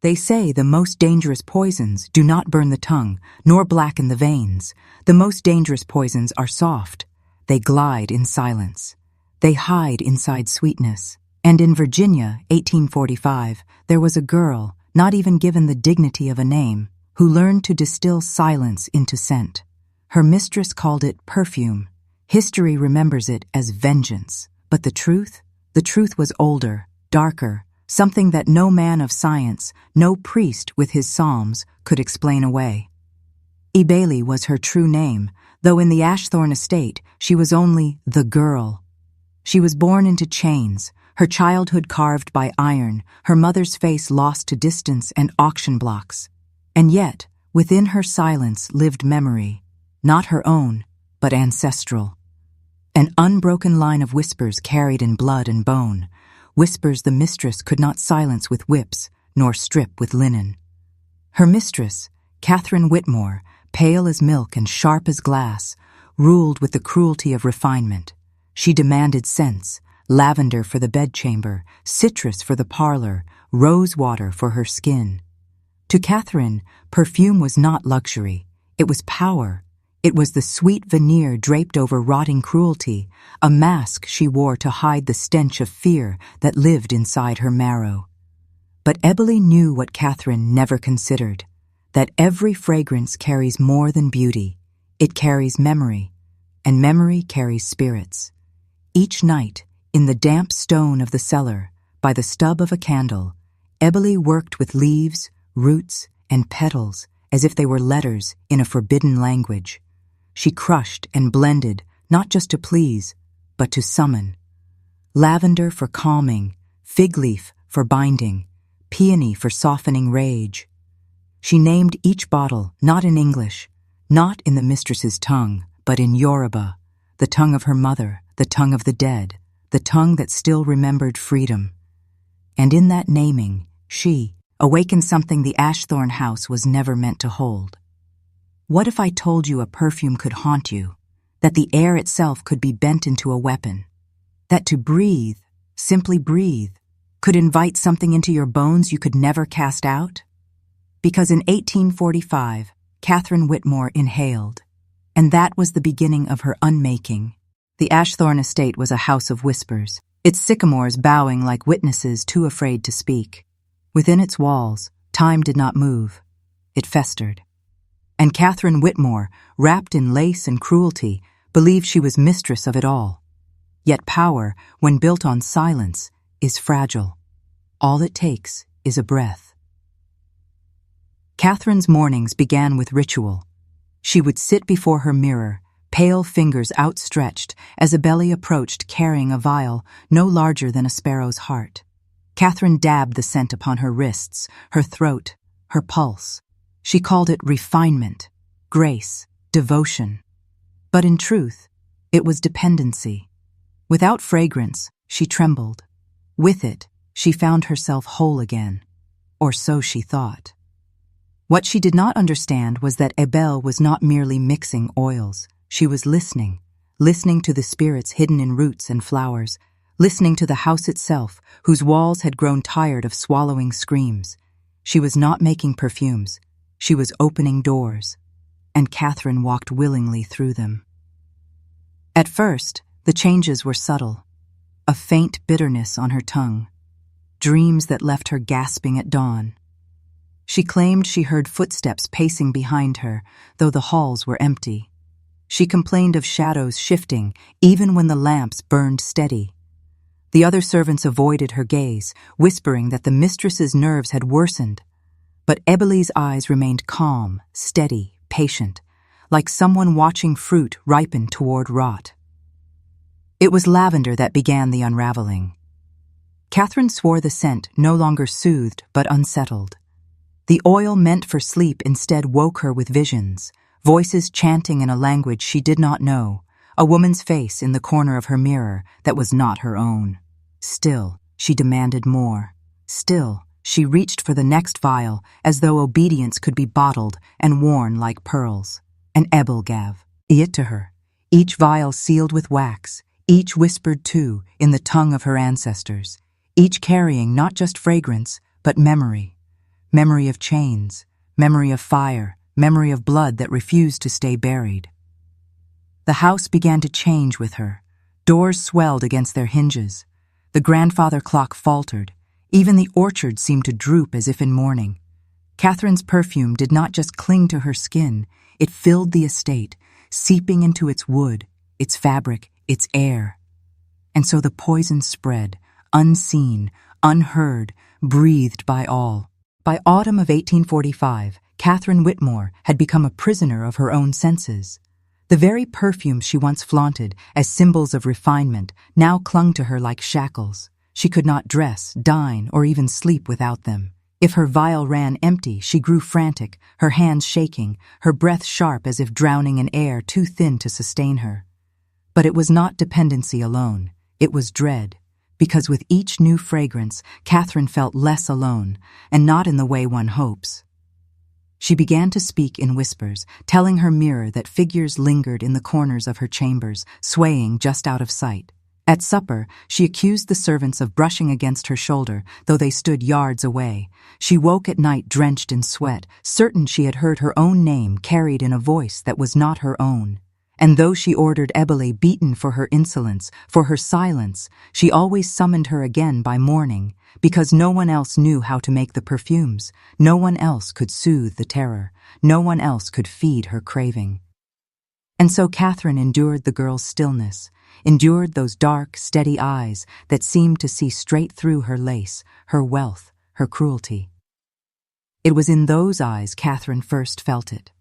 They say the most dangerous poisons do not burn the tongue, nor blacken the veins. The most dangerous poisons are soft. They glide in silence. They hide inside sweetness. And in Virginia, 1845, there was a girl, not even given the dignity of a name, who learned to distill silence into scent. Her mistress called it perfume. History remembers it as vengeance. But the truth was older, darker, something that no man of science, no priest with his psalms could explain away. Ebele was her true name, though in the Ashthorne estate she was only the girl. She was born into chains, her childhood carved by iron, her mother's face lost to distance and auction blocks. And yet, within her silence lived memory, not her own, but ancestral. An unbroken line of whispers carried in blood and bone, whispers the mistress could not silence with whips, nor strip with linen. Her mistress, Catherine Whitmore, pale as milk and sharp as glass, ruled with the cruelty of refinement. She demanded scents, lavender for the bedchamber, citrus for the parlor, rose water for her skin. To Catherine, perfume was not luxury, it was power. It was the sweet veneer draped over rotting cruelty, a mask she wore to hide the stench of fear that lived inside her marrow. But Ebele knew what Catherine never considered, that every fragrance carries more than beauty. It carries memory, and memory carries spirits. Each night, in the damp stone of the cellar, by the stub of a candle, Ebele worked with leaves, roots, and petals as if they were letters in a forbidden language. She crushed and blended, not just to please, but to summon. Lavender for calming, fig leaf for binding, peony for softening rage. She named each bottle not in English, not in the mistress's tongue, but in Yoruba, the tongue of her mother, the tongue of the dead, the tongue that still remembered freedom. And in that naming, she awakened something the Ashthorne house was never meant to hold. What if I told you a perfume could haunt you, that the air itself could be bent into a weapon, that to breathe, simply breathe, could invite something into your bones you could never cast out? Because in 1845, Catherine Whitmore inhaled, and that was the beginning of her unmaking. The Ashthorne estate was a house of whispers, its sycamores bowing like witnesses too afraid to speak. Within its walls, time did not move. It festered. And Catherine Whitmore, wrapped in lace and cruelty, believed she was mistress of it all. Yet power, when built on silence, is fragile. All it takes is a breath. Catherine's mornings began with ritual. She would sit before her mirror, pale fingers outstretched, as Ebele approached carrying a vial no larger than a sparrow's heart. Catherine dabbed the scent upon her wrists, her throat, her pulse. She called it refinement, grace, devotion. But in truth, it was dependency. Without fragrance, she trembled. With it, she found herself whole again. Or so she thought. What she did not understand was that Ebele was not merely mixing oils. She was listening to the spirits hidden in roots and flowers, listening to the house itself, whose walls had grown tired of swallowing screams. She was not making perfumes. She was opening doors, and Catherine walked willingly through them. At first, the changes were subtle. A faint bitterness on her tongue, dreams that left her gasping at dawn. She claimed she heard footsteps pacing behind her, though the halls were empty. She complained of shadows shifting, even when the lamps burned steady. The other servants avoided her gaze, whispering that the mistress's nerves had worsened. But Ebele's eyes remained calm, steady, patient, like someone watching fruit ripen toward rot. It was lavender that began the unraveling. Catherine swore the scent no longer soothed but unsettled. The oil meant for sleep instead woke her with visions, voices chanting in a language she did not know, a woman's face in the corner of her mirror that was not her own. Still, she demanded more. Still, she reached for the next vial, as though obedience could be bottled and worn like pearls. And Ebele gave it to her, each vial sealed with wax, each whispered too in the tongue of her ancestors, each carrying not just fragrance, but memory. memory of chains, memory of fire, memory of blood that refused to stay buried. The house began to change with her. Doors swelled against their hinges. The grandfather clock faltered. Even the orchard seemed to droop as if in mourning. Catherine's perfume did not just cling to her skin, it filled the estate, seeping into its wood, its fabric, its air. And so the poison spread, unseen, unheard, breathed by all. By autumn of 1845, Catherine Whitmore had become a prisoner of her own senses. The very perfumes she once flaunted as symbols of refinement now clung to her like shackles. She could not dress, dine, or even sleep without them. If her vial ran empty, she grew frantic, her hands shaking, her breath sharp as if drowning in air too thin to sustain her. But it was not dependency alone. It was dread, because with each new fragrance, Catherine felt less alone, and not in the way one hopes. She began to speak in whispers, telling her mirror that figures lingered in the corners of her chambers, swaying just out of sight. At supper, she accused the servants of brushing against her shoulder, though they stood yards away. She woke at night drenched in sweat, certain she had heard her own name carried in a voice that was not her own. And though she ordered Ebele beaten for her insolence, for her silence, she always summoned her again by morning, because no one else knew how to make the perfumes, no one else could soothe the terror, no one else could feed her craving. And so Catherine endured the girl's stillness, endured those dark, steady eyes that seemed to see straight through her lace, her wealth, her cruelty. It was in those eyes Catherine first felt it.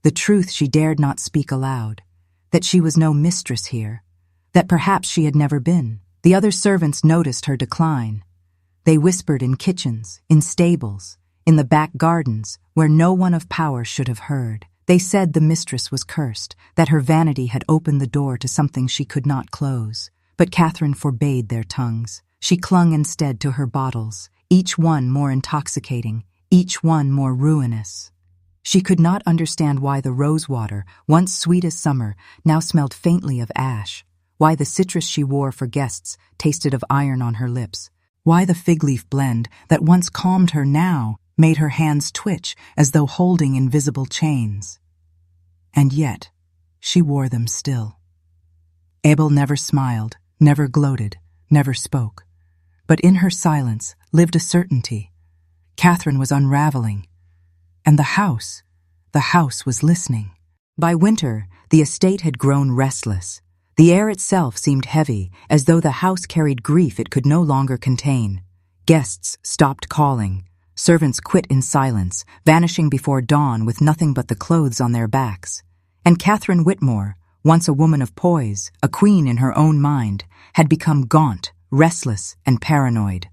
The truth she dared not speak aloud, that she was no mistress here, that perhaps she had never been. The other servants noticed her decline. They whispered in kitchens, in stables, in the back gardens, where no one of power should have heard. They said the mistress was cursed, that her vanity had opened the door to something she could not close. But Catherine forbade their tongues. She clung instead to her bottles, each one more intoxicating, each one more ruinous. She could not understand why the rosewater, once sweet as summer, now smelled faintly of ash, why the citrus she wore for guests tasted of iron on her lips, why the fig leaf blend that once calmed her now made her hands twitch as though holding invisible chains. And yet, she wore them still. Ebele never smiled, never gloated, never spoke. But in her silence lived a certainty. Catherine was unraveling. And the house was listening. By winter, the estate had grown restless. The air itself seemed heavy, as though the house carried grief it could no longer contain. Guests stopped calling. Servants quit in silence, vanishing before dawn with nothing but the clothes on their backs. And Catherine Whitmore, once a woman of poise, a queen in her own mind, had become gaunt, restless, and paranoid.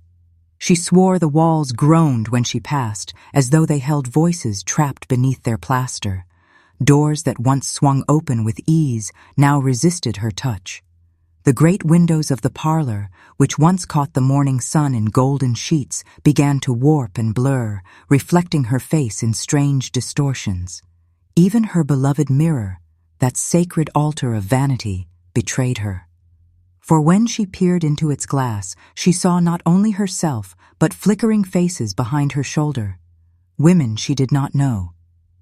She swore the walls groaned when she passed, as though they held voices trapped beneath their plaster. Doors that once swung open with ease now resisted her touch. The great windows of the parlor, which once caught the morning sun in golden sheets, began to warp and blur, reflecting her face in strange distortions. Even her beloved mirror, that sacred altar of vanity, betrayed her. For when she peered into its glass, she saw not only herself, but flickering faces behind her shoulder. Women she did not know,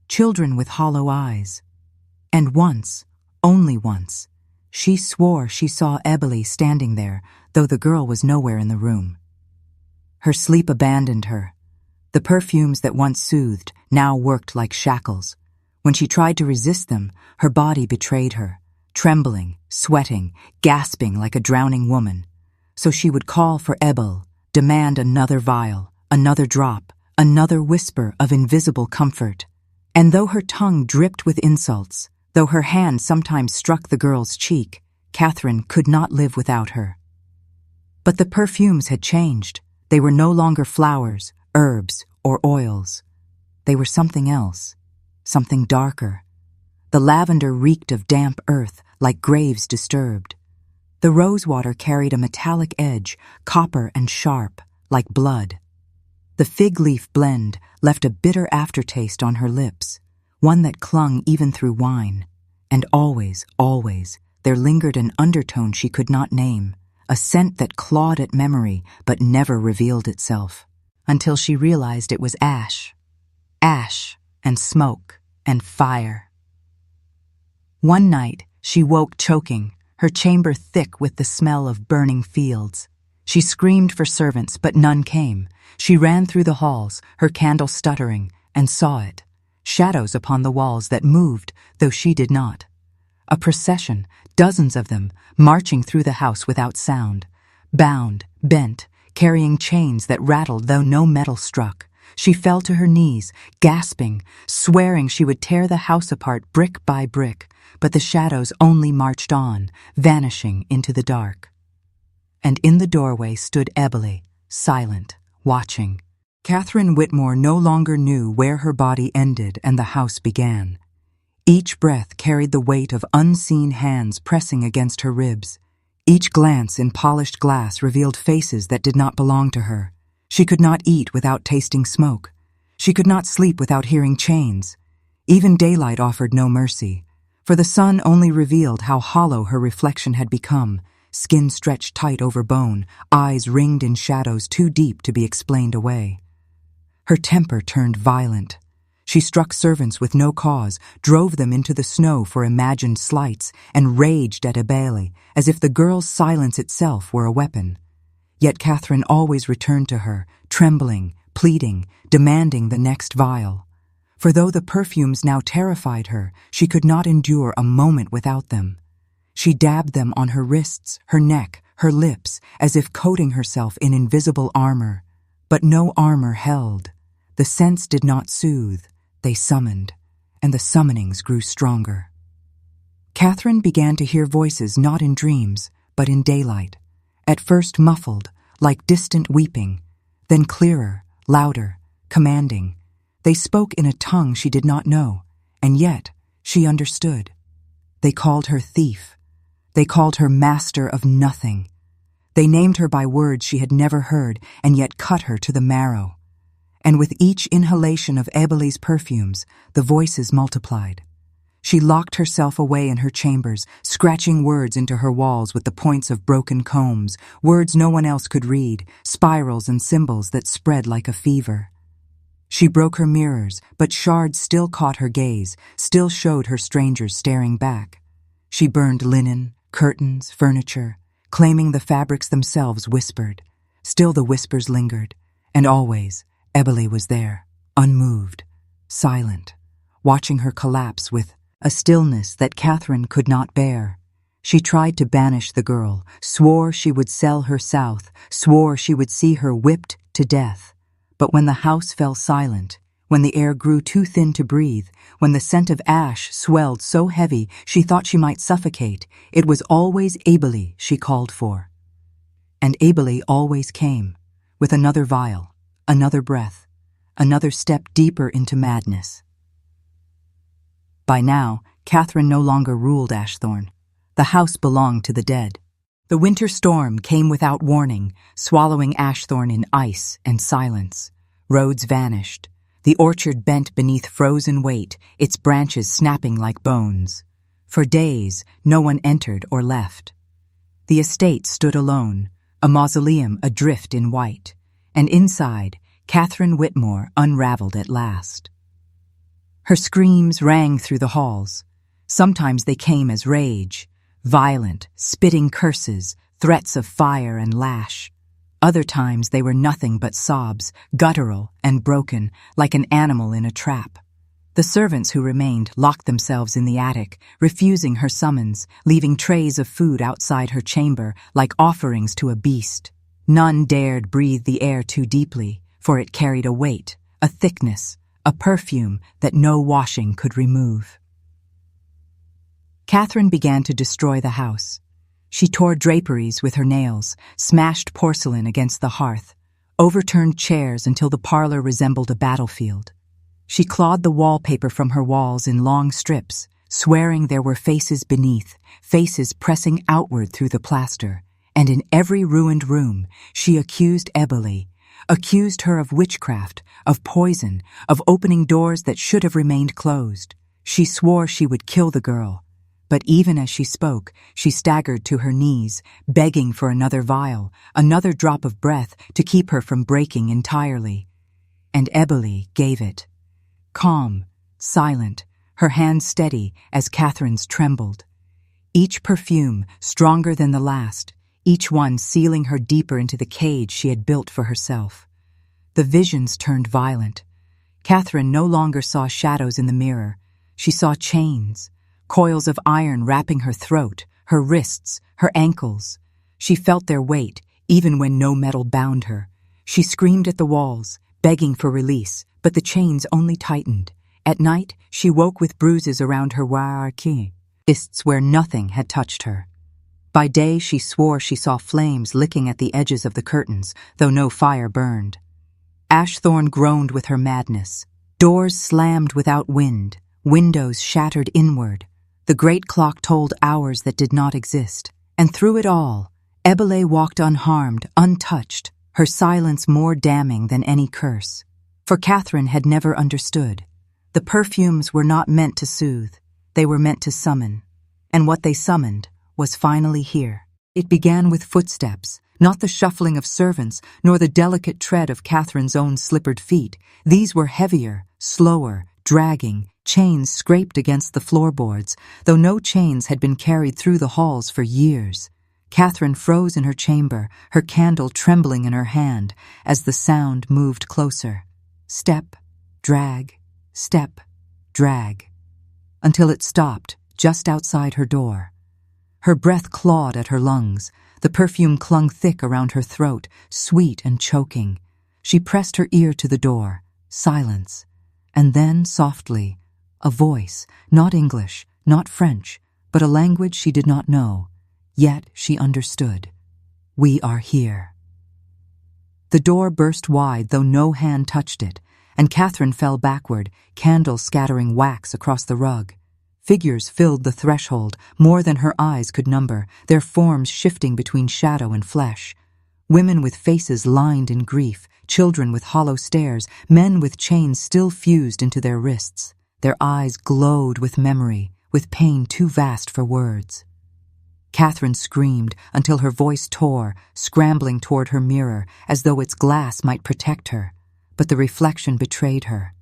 children with hollow eyes. And once, only once, she swore she saw Ebele standing there, though the girl was nowhere in the room. Her sleep abandoned her. The perfumes that once soothed now worked like shackles. When she tried to resist them, her body betrayed her, trembling, sweating, gasping like a drowning woman. So she would call for Ebele, demand another vial, another drop, another whisper of invisible comfort. And though her tongue dripped with insults, though her hand sometimes struck the girl's cheek, Catherine could not live without her. But the perfumes had changed. They were no longer flowers, herbs, or oils. They were something else, something darker. The lavender reeked of damp earth, like graves disturbed. The rosewater carried a metallic edge, copper and sharp, like blood. The fig leaf blend left a bitter aftertaste on her lips, one that clung even through wine. And always, always, there lingered an undertone she could not name, a scent that clawed at memory but never revealed itself. until she realized it was ash. Ash and smoke and fire. One night, she woke choking, her chamber thick with the smell of burning fields. She screamed for servants, but none came. She ran through the halls, her candle stuttering, and saw it. Shadows upon the walls that moved, though she did not. A procession, dozens of them, marching through the house without sound. Bound, bent, carrying chains that rattled though no metal struck. She fell to her knees, gasping, swearing she would tear the house apart brick by brick, but the shadows only marched on, vanishing into the dark. And in the doorway stood Ebele, silent, watching. Catherine Whitmore no longer knew where her body ended and the house began. Each breath carried the weight of unseen hands pressing against her ribs. Each glance in polished glass revealed faces that did not belong to her. She could not eat without tasting smoke. She could not sleep without hearing chains. Even daylight offered no mercy, for the sun only revealed how hollow her reflection had become, skin stretched tight over bone, eyes ringed in shadows too deep to be explained away. Her temper turned violent. She struck servants with no cause, drove them into the snow for imagined slights, and raged at Ebele, as if the girl's silence itself were a weapon. Yet Catherine always returned to her, trembling, pleading, demanding the next vial. For though the perfumes now terrified her, she could not endure a moment without them. She dabbed them on her wrists, her neck, her lips, as if coating herself in invisible armor. But no armor held. The scents did not soothe. They summoned, and the summonings grew stronger. Catherine began to hear voices not in dreams, but in daylight, at first muffled, like distant weeping, then clearer, louder, commanding. They spoke in a tongue she did not know, and yet she understood. They called her thief. They called her master of nothing. They named her by words she had never heard, and yet cut her to the marrow. And with each inhalation of Ebele's perfumes, the voices multiplied. She locked herself away in her chambers, scratching words into her walls with the points of broken combs, words no one else could read, spirals and symbols that spread like a fever. She broke her mirrors, but shards still caught her gaze, still showed her strangers staring back. She burned linen, curtains, furniture, claiming the fabrics themselves whispered. Still the whispers lingered, and always Ebele was there, unmoved, silent, watching her collapse with a stillness that Catherine could not bear. She tried to banish the girl, swore she would sell her south, swore she would see her whipped to death. But when the house fell silent, when the air grew too thin to breathe, when the scent of ash swelled so heavy she thought she might suffocate, it was always Ebele she called for. And Ebele always came, with another vial, another breath, another step deeper into madness. By now, Catherine no longer ruled Ashthorne. The house belonged to the dead. The winter storm came without warning, swallowing Ashthorne in ice and silence. Roads vanished. The orchard bent beneath frozen weight, its branches snapping like bones. For days, no one entered or left. The estate stood alone, a mausoleum adrift in white, and inside, Catherine Whitmore unraveled at last. Her screams rang through the halls. Sometimes they came as rage, violent, spitting curses, threats of fire and lash. Other times they were nothing but sobs, guttural and broken, like an animal in a trap. The servants who remained locked themselves in the attic, refusing her summons, leaving trays of food outside her chamber like offerings to a beast. None dared breathe the air too deeply, for it carried a weight, a thickness, a perfume that no washing could remove. Catherine began to destroy the house. She tore draperies with her nails, smashed porcelain against the hearth, overturned chairs until the parlor resembled a battlefield. She clawed the wallpaper from her walls in long strips, swearing there were faces beneath, faces pressing outward through the plaster, and in every ruined room she accused Ebele, accused her of witchcraft, of poison, of opening doors that should have remained closed. She swore she would kill the girl, But even as she spoke, she staggered to her knees, begging for another vial, another drop of breath to keep her from breaking entirely. And Ebele gave it. Calm, silent, her hands steady as Catherine's trembled. Each perfume stronger than the last, each one sealing her deeper into the cage she had built for herself. The visions turned violent. Catherine no longer saw shadows in the mirror. She saw chains, coils of iron wrapping her throat, her wrists, her ankles. She felt their weight, even when no metal bound her. She screamed at the walls, begging for release, but the chains only tightened. At night, she woke with bruises around her wrists where nothing had touched her. By day, she swore she saw flames licking at the edges of the curtains, though no fire burned. Ashthorn groaned with her madness. Doors slammed without wind, windows shattered inward. The great clock told hours that did not exist. And through it all, Ebele walked unharmed, untouched, her silence more damning than any curse. For Catherine had never understood. The perfumes were not meant to soothe, they were meant to summon. And what they summoned was finally here. It began with footsteps, not the shuffling of servants, nor the delicate tread of Catherine's own slippered feet. These were heavier, slower, dragging, chains scraped against the floorboards, though no chains had been carried through the halls for years. Catherine froze in her chamber, her candle trembling in her hand, as the sound moved closer. Step, drag, step, drag, until it stopped just outside her door. Her breath clawed at her lungs. The perfume clung thick around her throat, sweet and choking. She pressed her ear to the door. Silence. And then, softly, a voice, not English, not French, but a language she did not know. Yet she understood. We are here. The door burst wide, though no hand touched it, and Catherine fell backward, candles scattering wax across the rug. Figures filled the threshold, more than her eyes could number, their forms shifting between shadow and flesh. Women with faces lined in grief, children with hollow stares, men with chains still fused into their wrists. Their eyes glowed with memory, with pain too vast for words. Catherine screamed until her voice tore, scrambling toward her mirror, as though its glass might protect her. But the reflection betrayed her.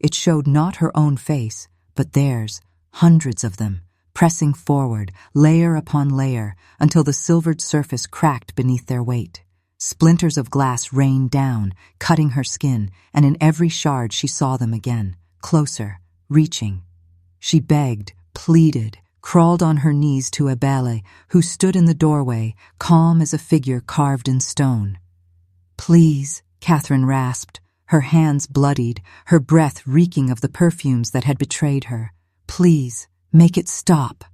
It showed not her own face, but theirs, hundreds of them, pressing forward, layer upon layer, until the silvered surface cracked beneath their weight. Splinters of glass rained down, cutting her skin, and in every shard she saw them again, closer, reaching. She begged, pleaded, crawled on her knees to Ebele, who stood in the doorway, calm as a figure carved in stone. "Please," Catherine rasped, her hands bloodied, her breath reeking of the perfumes that had betrayed her. "Please, make it stop."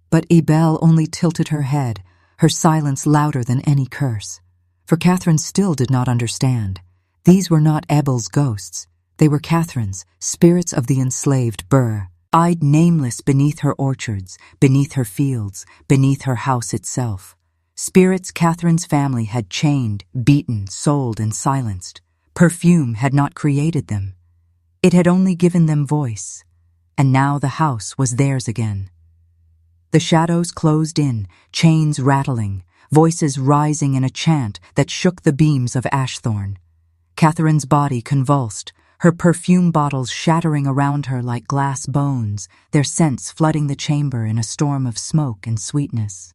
But Ebele only tilted her head, her silence louder than any curse. For Catherine still did not understand. These were not Ebele's ghosts. They were Catherine's, spirits of the enslaved Burr, eyed nameless beneath her orchards, beneath her fields, beneath her house itself. Spirits Catherine's family had chained, beaten, sold, and silenced. Perfume had not created them. It had only given them voice. And now the house was theirs again. The shadows closed in, chains rattling, voices rising in a chant that shook the beams of Ashthorn. Catherine's body convulsed, her perfume bottles shattering around her like glass bones, their scents flooding the chamber in a storm of smoke and sweetness.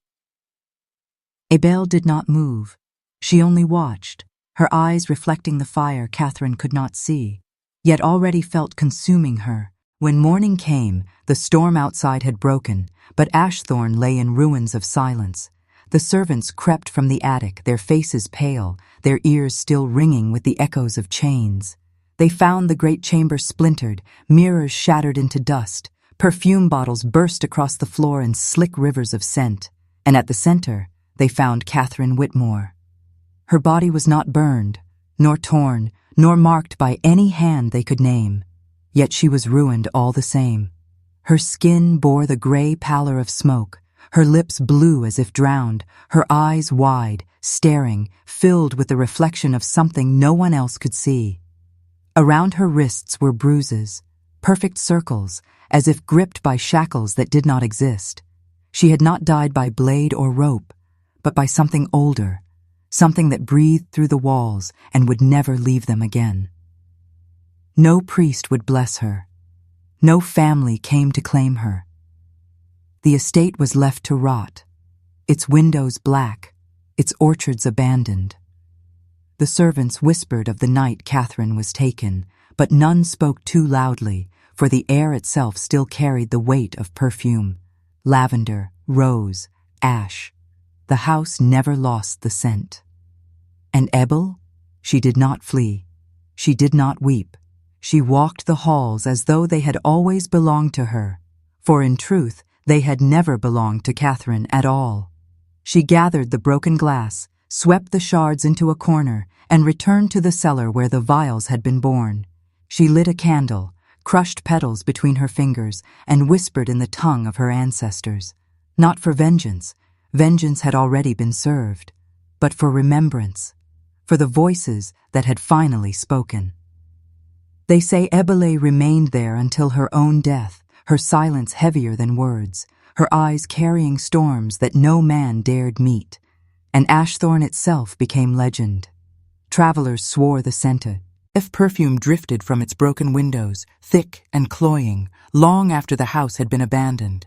Ebele did not move. She only watched, her eyes reflecting the fire Catherine could not see, yet already felt consuming her. When morning came, the storm outside had broken, but Ashthorn lay in ruins of silence. The servants crept from the attic, their faces pale, their ears still ringing with the echoes of chains. They found the great chamber splintered, mirrors shattered into dust, perfume bottles burst across the floor in slick rivers of scent, and at the center, they found Catherine Whitmore. Her body was not burned, nor torn, nor marked by any hand they could name. Yet she was ruined all the same. Her skin bore the gray pallor of smoke, her lips blue as if drowned, her eyes wide, staring, filled with the reflection of something no one else could see. Around her wrists were bruises, perfect circles, as if gripped by shackles that did not exist. She had not died by blade or rope, but by something older, something that breathed through the walls and would never leave them again. No priest would bless her. No family came to claim her. The estate was left to rot, its windows black, its orchards abandoned. The servants whispered of the night Catherine was taken, but none spoke too loudly, for the air itself still carried the weight of perfume, lavender, rose, ash. The house never lost the scent. And Ebele? She did not flee. She did not weep. She walked the halls as though they had always belonged to her, for in truth they had never belonged to Catherine at all. She gathered the broken glass, swept the shards into a corner, and returned to the cellar where the vials had been born. She lit a candle, crushed petals between her fingers, and whispered in the tongue of her ancestors. Not for vengeance, vengeance had already been served, but for remembrance, for the voices that had finally spoken. They say Ebele remained there until her own death, her silence heavier than words, her eyes carrying storms that no man dared meet, and Ashthorn itself became legend. Travelers swore the scented. If perfume drifted from its broken windows, thick and cloying, long after the house had been abandoned.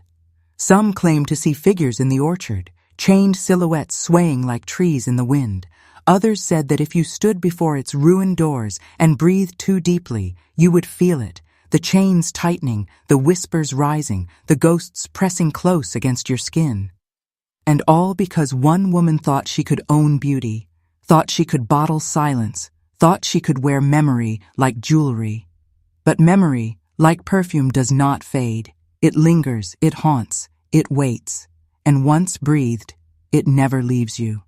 Some claimed to see figures in the orchard, chained silhouettes swaying like trees in the wind. Others said that if you stood before its ruined doors and breathed too deeply, you would feel it, the chains tightening, the whispers rising, the ghosts pressing close against your skin. And all because one woman thought she could own beauty, thought she could bottle silence, thought she could wear memory like jewelry. But memory, like perfume, does not fade. It lingers, it haunts, it waits, and once breathed, it never leaves you.